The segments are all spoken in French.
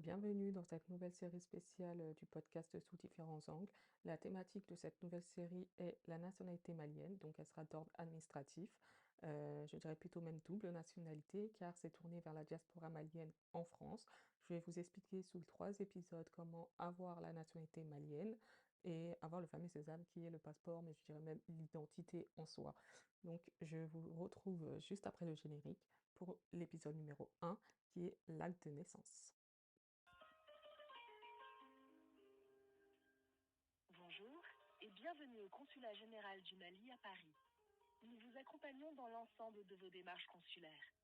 bienvenue dans cette nouvelle série spéciale du podcast Sous différents angles. La thématique de cette nouvelle série est la nationalité malienne, donc elle sera d'ordre administratif. Je dirais plutôt même double nationalité, car c'est tourné vers la diaspora malienne en France. Je vais vous expliquer sous 3 épisodes comment avoir la nationalité malienne et avoir le fameux sésame qui est le passeport, mais je dirais même l'identité en soi. Donc je vous retrouve juste après le générique pour l'épisode numéro 1 qui est l'acte de naissance. Bonjour et bienvenue au Consulat général du Mali à Paris. Nous vous accompagnons dans l'ensemble de vos démarches consulaires.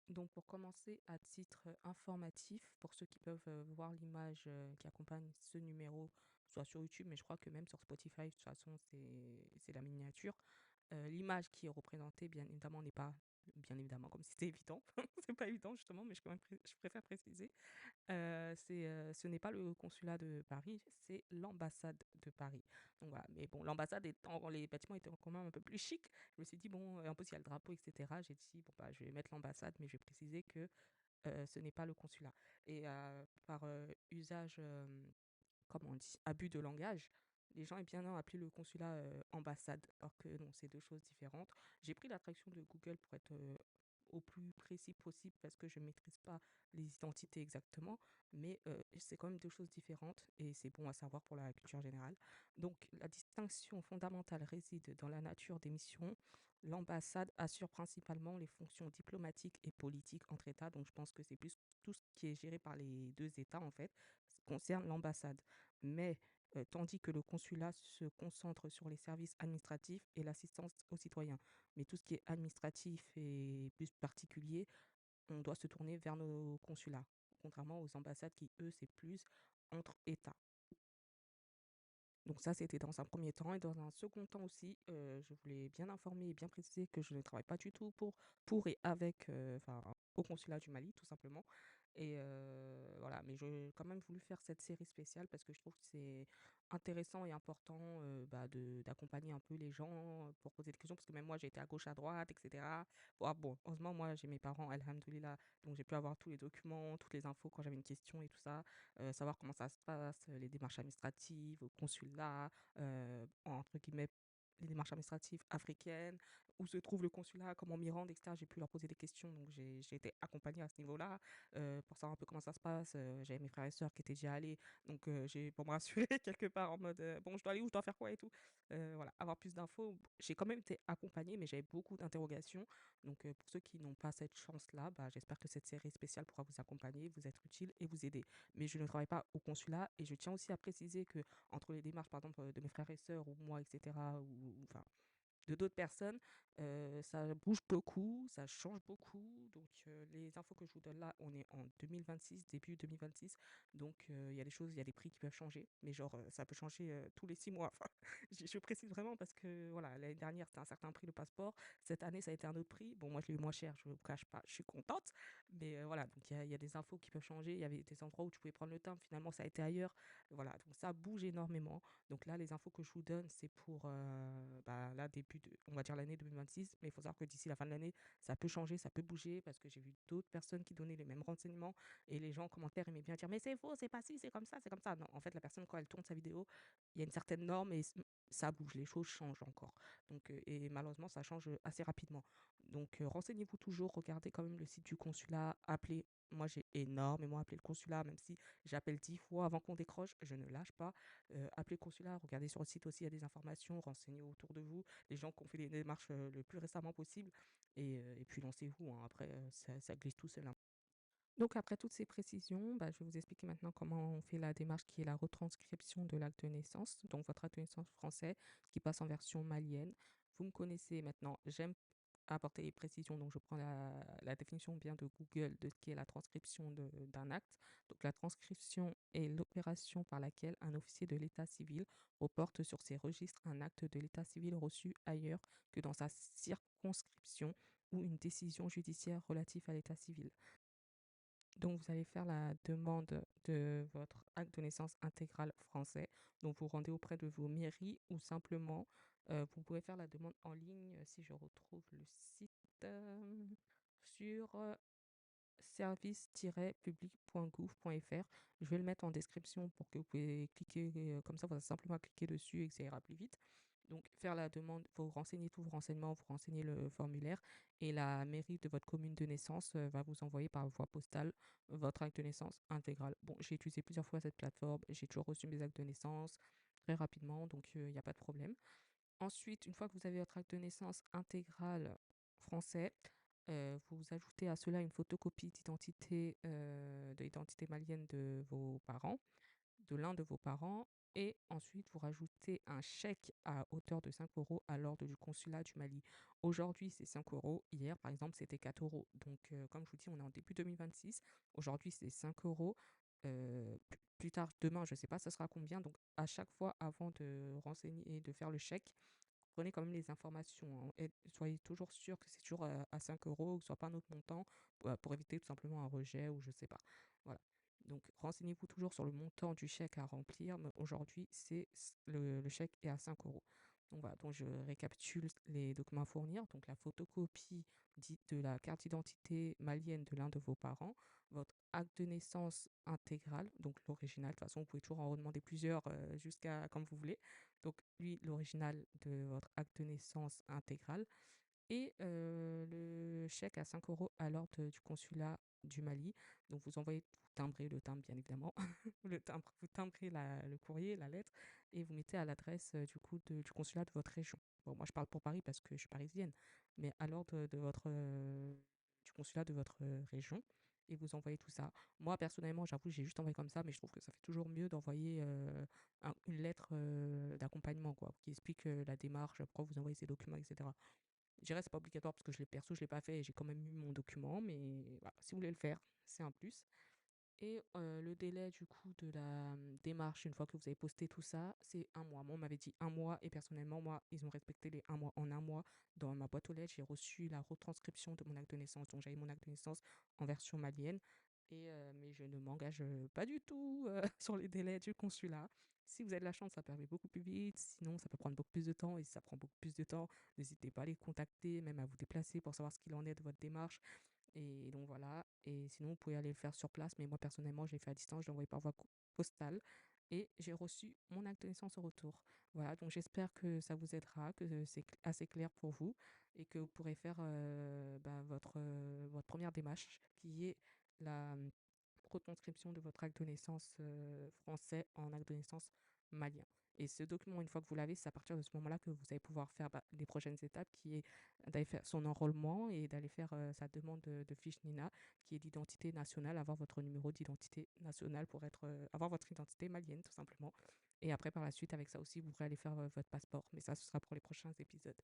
Donc pour commencer, à titre informatif, pour ceux qui peuvent voir l'image qui accompagne ce numéro, soit sur YouTube, mais je crois que même sur Spotify, de toute façon, c'est la miniature. L'image qui est représentée, bien évidemment, n'est pas, bien évidemment, comme si c'était évident. C'est pas évident, justement, mais je préfère préciser. Ce n'est pas le consulat de Paris, c'est l'ambassade de Paris. Donc voilà, mais bon, l'ambassade étant les bâtiments étaient quand même un peu plus chics, je me suis dit: «Bon», en plus il y a le drapeau et cetera. J'ai dit: «Bon, bah, je vais mettre l'ambassade, mais je vais préciser que, ce n'est pas le consulat» et par, usage, comment on dit? Abus de langage, les gens aiment bien appeler le consulat, ambassade, alors que non, c'est 2 choses différentes. J'ai pris la traduction de Google pour être, au plus précis possible parce que je ne maîtrise pas les identités exactement, mais c'est quand même 2 choses différentes et c'est bon à savoir pour la culture générale. Donc la distinction fondamentale réside dans la nature des missions. L'ambassade assure principalement les fonctions diplomatiques et politiques entre États, donc je pense que c'est plus tout ce qui est géré par les 2 États, en fait, concerne l'ambassade. Mais tandis que le consulat se concentre sur les services administratifs et l'assistance aux citoyens. Mais tout ce qui est administratif et plus particulier, on doit se tourner vers nos consulats, contrairement aux ambassades qui, eux, c'est plus entre États. Donc ça, c'était dans un premier temps et dans un second temps aussi, je voulais bien informer et bien préciser que je ne travaille pas du tout pour et avec, enfin, au consulat du Mali, tout simplement et voilà. Mais j'ai quand même voulu faire cette série spéciale parce que je trouve que c'est intéressant et important, bah, d'accompagner un peu les gens, pour poser des questions parce que même moi, j'ai été à gauche, à droite et cetera. Bon, heureusement, moi, j'ai mes parents, alhamdoulilah, donc j'ai pu avoir tous les documents, toutes les infos quand j'avais une question et tout ça, savoir comment ça se passe, les démarches administratives au consulat, entre guillemets, les démarches administratives africaines, où se trouve le consulat, comment m'y rendre et cetera. J'ai pu leur poser des questions, donc j'ai été accompagnée à ce niveau-là, pour savoir un peu comment ça se passe. J'avais mes frères et sœurs qui étaient déjà allés, donc j'ai pour me rassurer quelque part en mode, «Bon, je dois aller où? Je dois faire quoi et tout?» Voilà, avoir plus d'infos. J'ai quand même été accompagnée, mais j'avais beaucoup d'interrogations, donc pour ceux qui n'ont pas cette chance-là, bah, j'espère que cette série spéciale pourra vous accompagner, vous être utile et vous aider. Mais je ne travaille pas au consulat et je tiens aussi à préciser que entre les démarches, par exemple, de mes frères et sœurs ou moi et cetera ou enfin de d'autres personnes, ça bouge beaucoup, ça change beaucoup donc les infos que je vous donne là, on est en 2026, début 2026 donc il y a des choses, il y a des prix qui peuvent changer, mais genre, ça peut changer, tous les 6 mois. Enfin, je précise vraiment parce que voilà, l'année dernière, c'était un certain prix le passeport. Cette année, ça a été un autre prix. Bon, moi, je l'ai eu moins cher, je ne vous cache pas, je suis contente, mais voilà, donc il y a des infos qui peuvent changer. Il y avait des endroits où tu pouvais prendre le temps, finalement, ça a été ailleurs. Voilà, donc ça bouge énormément. Donc là, les infos que je vous donne, c'est pour, bah, là, début de on va dire l'année 2026, mais il faut savoir que d'ici la fin de l'année, ça peut changer, ça peut bouger parce que j'ai vu d'autres personnes qui donnaient les mêmes renseignements et les gens en commentaire aimaient bien dire: «Mais c'est faux, c'est pas ci, c'est comme ça, c'est comme ça». Non, en fait, la personne, quand elle tourne sa vidéo, il y a une certaine norme et ça bouge, les choses changent encore. Donc et malheureusement, ça change, assez rapidement. Donc renseignez-vous toujours, regardez quand même le site du consulat, appelez. Moi, j'ai énormément appelé le consulat, même si j'appelle 10 fois avant qu'on décroche, je ne lâche pas. Appelez le consulat, regardez sur le site aussi, il y a des informations, renseignez autour de vous, les gens qui ont fait les démarches, le plus récemment possible et puis lancez-vous, hein. Après, ça glisse tout seul, hein. Donc après toutes ces précisions, bah, je vais vous expliquer maintenant comment on fait la démarche qui est la retranscription de l'acte de naissance, donc votre acte de naissance français qui passe en version malienne. Vous me connaissez maintenant, j'aime apporter les précisions, donc je prends la définition bien de Google de ce qu'est la transcription d'un acte. Donc la transcription est l'opération par laquelle un officier de l'état civil reporte sur ses registres un acte de l'état civil reçu ailleurs que dans sa circonscription ou une décision judiciaire relative à l'état civil. Donc, vous allez faire la demande de votre acte de naissance intégral français. Donc, vous rendez auprès de vos mairies ou simplement, vous pouvez faire la demande en ligne, si je retrouve le site, sur, service-public.gouv.fr. Je vais le mettre en description pour que vous pouvez cliquer, comme ça, vous avez simplement à cliquer dessus et que ça ira plus vite. Donc, faire la demande, vous renseignez tous vos renseignements, vous renseignez le formulaire et la mairie de votre commune de naissance va vous envoyer par voie postale votre acte de naissance intégral. Bon, j'ai utilisé plusieurs fois cette plateforme, j'ai toujours reçu mes actes de naissance très rapidement, donc il n'y a pas de problème. Ensuite, une fois que vous avez votre acte de naissance intégral français, vous ajoutez à cela une photocopie d'identité, de l'identité malienne de vos parents, de l'un de vos parents, et ensuite vous rajoutez un chèque à hauteur de 5 euros à l'ordre du consulat du Mali. Aujourd'hui, c'est 5 euros. Hier, par exemple, c'était 4 euros. Donc, comme je vous dis, on est en début 2026. Aujourd'hui, c'est 5 euros. Plus tard, demain, je ne sais pas, ça sera combien. Donc, à chaque fois, avant de renseigner et de faire le chèque, prenez quand même les informations, hein, et soyez toujours sûr que c'est toujours à 5 euros ou soit pas un autre montant pour éviter tout simplement un rejet ou je sais pas. Voilà. Donc, renseignez-vous toujours sur le montant du chèque à remplir. Mais aujourd'hui, le chèque est à 5 euros. Donc voilà, donc je récapitule les documents à fournir. Donc la photocopie de la carte d'identité malienne de l'un de vos parents, votre acte de naissance intégral, donc l'original. De toute façon, vous pouvez toujours en redemander plusieurs jusqu'à comme vous voulez. Donc lui, l'original de votre acte de naissance intégral et le chèque à 5 euros à l'ordre du consulat du Mali. Donc vous envoyez, vous timbrez le timbre bien évidemment, vous timbrez le courrier, la lettre, et vous mettez à l'adresse du coup du consulat de votre région. Bon, moi je parle pour Paris parce que je suis parisienne, mais à l'ordre de votre du consulat de votre région. Et vous envoyez tout ça. Moi, personnellement, j'avoue, j'ai juste envoyé comme ça, mais je trouve que ça fait toujours mieux d'envoyer une lettre d'accompagnement, quoi, qui explique la démarche, pourquoi vous envoyez ces documents, etc. Je dirais que c'est pas obligatoire parce que je l'ai perso, je l'ai pas fait et j'ai quand même eu mon document, mais voilà, si vous voulez le faire, c'est un plus. Et le délai du coup de la démarche, une fois que vous avez posté tout ça, c'est un mois. Moi, on m'avait dit un mois et personnellement, moi, ils ont respecté les un mois. En un mois, dans ma boîte aux lettres, j'ai reçu la retranscription de mon acte de naissance. Donc, j'avais mon acte de naissance en version malienne. Mais je ne m'engage pas du tout sur les délais du consulat. Si vous avez de la chance, ça permet beaucoup plus vite. Sinon, ça peut prendre beaucoup plus de temps. Et si ça prend beaucoup plus de temps, n'hésitez pas à les contacter, même à vous déplacer pour savoir ce qu'il en est de votre démarche. Et donc voilà. Et sinon, vous pouvez aller le faire sur place. Mais moi, personnellement, je l'ai fait à distance. Je l'ai envoyé par voie postale. Et j'ai reçu mon acte de naissance au retour. Voilà. Donc j'espère que ça vous aidera, que c'est assez clair pour vous et que vous pourrez faire votre première démarche qui est la retranscription de votre acte de naissance français en acte de naissance malien. Et ce document, une fois que vous l'avez, c'est à partir de ce moment-là que vous allez pouvoir faire les prochaines étapes, qui est d'aller faire son enrôlement et d'aller faire sa demande de fiche NINA, qui est d'identité nationale, avoir votre numéro d'identité nationale pour avoir votre identité malienne, tout simplement. Et après, par la suite, avec ça aussi, vous pourrez aller faire votre passeport. Mais ça, ce sera pour les prochains épisodes.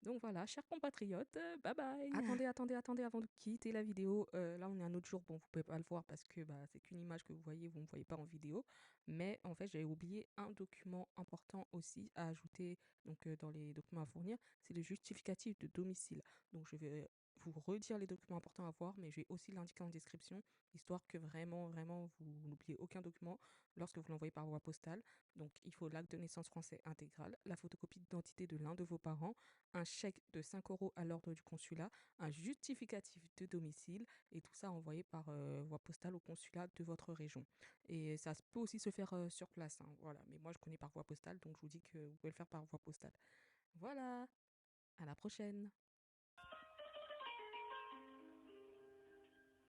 Donc voilà, chers compatriotes, bye bye. Attendez, attendez, attendez, avant de quitter la vidéo. Là, on est un autre jour. Bon, vous pouvez pas le voir parce que c'est qu'une image que vous voyez, vous ne me voyez pas en vidéo. Mais en fait, j'avais oublié un document important aussi à ajouter donc, dans les documents à fournir. C'est le justificatif de domicile. Donc, je vais vous redire les documents importants à voir, mais je vais aussi l'indiquer en description, histoire que vraiment, vraiment, vous n'oubliez aucun document lorsque vous l'envoyez par voie postale. Donc, il faut l'acte de naissance français intégral, la photocopie d'identité de l'un de vos parents, un chèque de 5 euros à l'ordre du consulat, un justificatif de domicile, et tout ça envoyé par voie postale au consulat de votre région. Et ça peut aussi se faire sur place, hein, voilà. Mais moi, je connais par voie postale, donc je vous dis que vous pouvez le faire par voie postale. Voilà, à la prochaine.